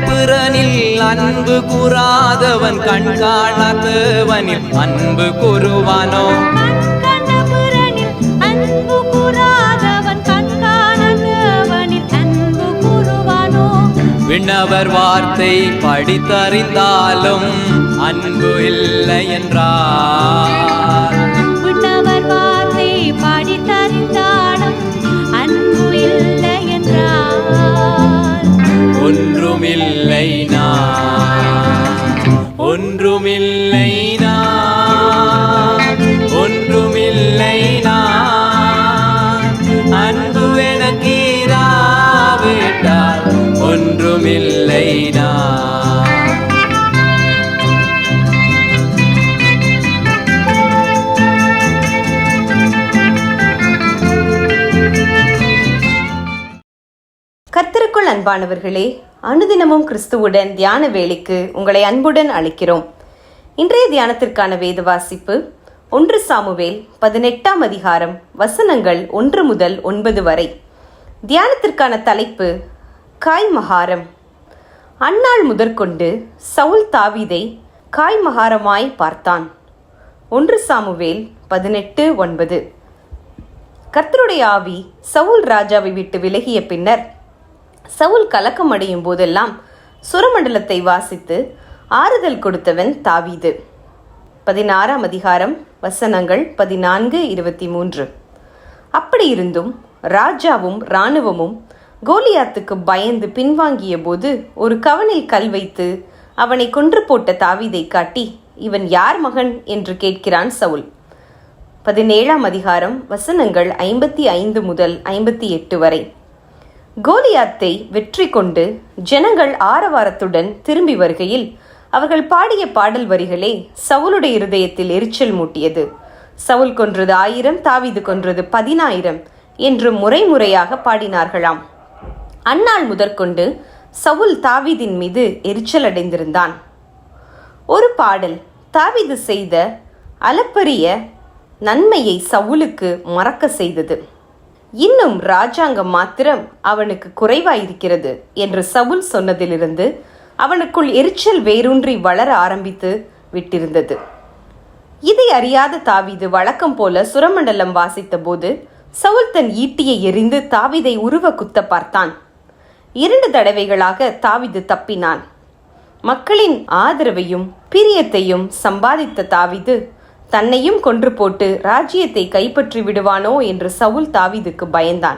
பிறனில் அன்பு கூறாதவன் கண்காணாதவனில் அன்பு கூறுவானோ? விண்ணவர் வார்த்தை படித்தறிந்தாலும் அன்பு இல்லை என்றார். விண்ணவர் வார்த்தை படித்தறிந்தாலும் அன்பு இல்லை என்றார். ஒன்றுமில்லை நான், ஒன்றுமில்லை நான், ஒன்றுமில்லை நான். அன்பு எனக்கு இராவிட்டால் ஒன்றுமில்லை நான். கர்த்தருக்குள் அன்பானவர்களே, அனுதினமும் கிறிஸ்துவுடன் தியான வேளைக்கு உங்களை அன்புடன் அழைக்கிறோம். இன்றைய தியானத்திற்கான வேத வாசிப்பு 1 சாமுவேல் 18ஆம் அதிகாரம் வசனங்கள் 1 முதல் 9 வரை. தியானத்திற்கான தலைப்பு காய்மகாரம். அந்நாள் முதற்கொண்டு சவுல் தாவீதை காய்மகாரமாய் பார்த்தான். 1 சாமுவேல் 18:9. கர்த்தருடைய ஆவி சவுல் ராஜாவை விட்டு விலகிய பின்னர் சவுல் கலக்கம் அடையும் போதெல்லாம் சுரமண்டலத்தை வாசித்து ஆறுதல் கொடுத்தவன் தாவீது. 16ஆம் அதிகாரம் வசனங்கள் 14-23. அப்படியிருந்தும் ராஜாவும் இராணுவமும் கோலியாத்துக்கு பயந்து பின்வாங்கிய போது ஒரு கவனில் கல் வைத்து அவனை கொன்று போட்ட தாவீதை காட்டி, இவன் யார் மகன் என்று கேட்கிறான் சவுல். 17ஆம் அதிகாரம் வசனங்கள் 55 முதல் 58 வரை. கோலியாத்தை வெற்றி கொண்டு ஜனங்கள் ஆரவாரத்துடன் திரும்பி வருகையில் அவர்கள் பாடிய பாடல் வரிகளே சவுலுடைய இருதயத்தில் எரிச்சல் மூட்டியது. சவுல் கொன்றது 1000, தாவீது கொன்றது 10,000 என்று முறையாக பாடினார்களாம். அந்நாள் முதற்கொண்டு சவுல் தாவீதின் மீது எரிச்சல் அடைந்திருந்தான். ஒரு பாடல் தாவீது செய்த அளப்பரிய நன்மையை சவுலுக்கு மறக்க செய்தது. இன்னும் ராஜாங்கம் மாத்திரம் அவனுக்கு குறைவாயிருக்கிறது என்று சவுல் சொன்னதிலிருந்து அவனுக்குள் எரிச்சல் வேரூன்றி வளர ஆரம்பித்து விட்டிருந்தது. இதை அறியாத தாவீது வழக்கம் போல சுரமண்டலம் வாசித்த போது சவுல் தன் ஈட்டியை எறிந்து தாவீதை உருவ குத்த பார்த்தான். 2 தடவைகளாக தாவீது தப்பினான். மக்களின் ஆதரவையும் பிரியத்தையும் சம்பாதித்த தாவீது தன்னையும் கொன்று போட்டு ராஜ்யத்தை கைப்பற்றி விடுவானோ என்று சவுல் தாவீதுக்கு பயந்தான்.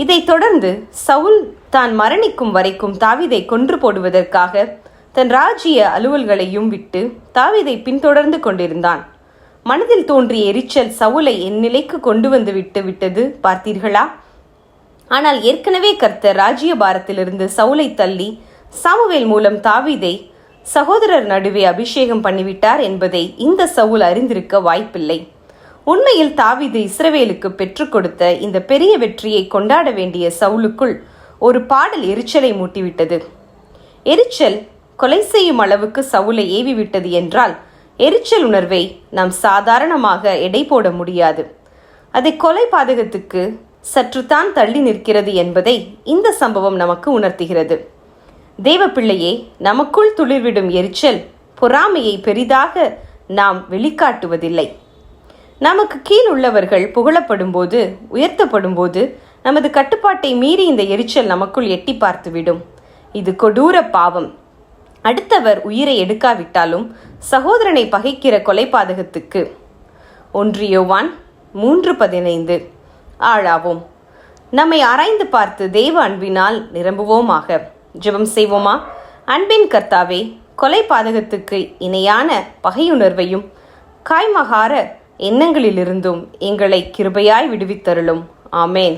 இதைத் தொடர்ந்து சவுல் தான் மரணிக்கும் வரைக்கும் தாவீதை கொன்று போடுவதற்காக தன் ராஜ்ய அலுவல்களையும் விட்டு தாவீதை பின்தொடர்ந்து கொண்டிருந்தான். மனதில் தோன்றிய எரிச்சல் சவுலை என் நிலைக்கு கொண்டு வந்து விட்டது பார்த்தீர்களா? ஆனால் ஏற்கனவே கர்த்தர் ராஜ்ய பாரத்திலிருந்து சவுலை தள்ளி சாமுவேல் மூலம் தாவீதை சகோதரர் நடுவே அபிஷேகம் பண்ணிவிட்டார் என்பதை இந்த சவுல் அறிந்திருக்க வாய்ப்பில்லை. உண்மையில் தாவீது இஸ்ரவேலுக்கு பெற்றுக் கொடுத்த இந்த பெரிய வெற்றியை கொண்டாட வேண்டிய சவுலுக்குள் ஒரு பாடல் எரிச்சலை மூட்டிவிட்டது. எரிச்சல் கொலை செய்யும் அளவுக்கு சவுலை ஏவிவிட்டது என்றால் எரிச்சல் உணர்வை நாம் சாதாரணமாக எடை போட முடியாது. அதை கொலை பாதகத்துக்கு சற்றுத்தான் தள்ளி நிற்கிறது என்பதை இந்த சம்பவம் நமக்கு உணர்த்துகிறது. தேவ பிள்ளையே, நமக்குள் துளிர்விடும் எரிச்சல் பொறாமையை பெரிதாக நாம் வெளிக்காட்டுவதில்லை. நமக்கு கீழ் உள்ளவர்கள் புகழப்படும் போது, உயர்த்தப்படும் போது நமது கட்டுப்பாட்டை மீறி இந்த எரிச்சல் நமக்குள் எட்டி பார்த்துவிடும். இது கொடூர பாவம். அடுத்தவர் உயிரை எடுக்காவிட்டாலும் சகோதரனை பகைக்கிற கொலைபாதகத்துக்கு 1 யோவான் 3:15 ஆளாவோம். நம்மை ஆராய்ந்து பார்த்து தேவ அன்பினால் நிரம்புவோமாக. ஜெபம் செய்வோமா? அன்பின் கர்த்தாவே, கொலை பாதகத்துக்கு இணையான பகையுணர்வையும் காய்மகார எண்ணங்களிலிருந்தும் எங்களை கிருபையாய் விடுவித்தருளும். ஆமேன்.